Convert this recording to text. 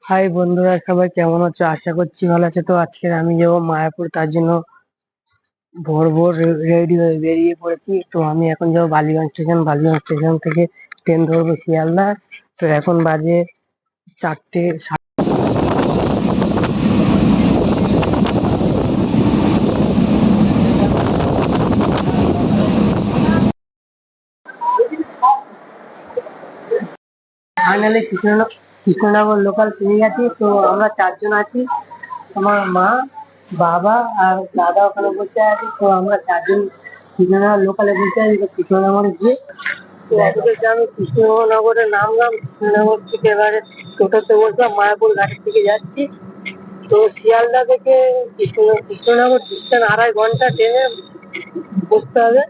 High বন্ধুরা, সবাই কেমন আছো? আশা করছি ভালো আছে। তো আজকে আমি যাবো মায়াপুর, তার জন্য ভোর ভোর রেডি হয়ে বেরিয়ে পড়েছি। তো আমি এখন যাবো বালিগঞ্জ স্টেশন। বালিগঞ্জ স্টেশন থেকে ট্রেন ধরবো শিয়ালদা। তো এখন বাজে 4টে। ফাইনালি কৃষ্ণনগর লোকাল পেয়ে গেছি। তো আমরা 4জন আছি, আমার মা, বাবা আর দাদা ওখানে বসে আছে। তো আমরা 4জন কৃষ্ণনগর লোকালে বসে আছি। তো কৃষ্ণনগরে গিয়ে তো অতটা আমি কৃষ্ণনগরে নামলাম। কৃষ্ণনগর থেকে এবারে টোটোতে বসলাম, মায়াপুর ঘাটের দিকে যাচ্ছি। তো শিয়ালদা থেকে কৃষ্ণনগর ডিস্টেন্স 2.5 ঘন্টা ট্রেনে বসতে হবে।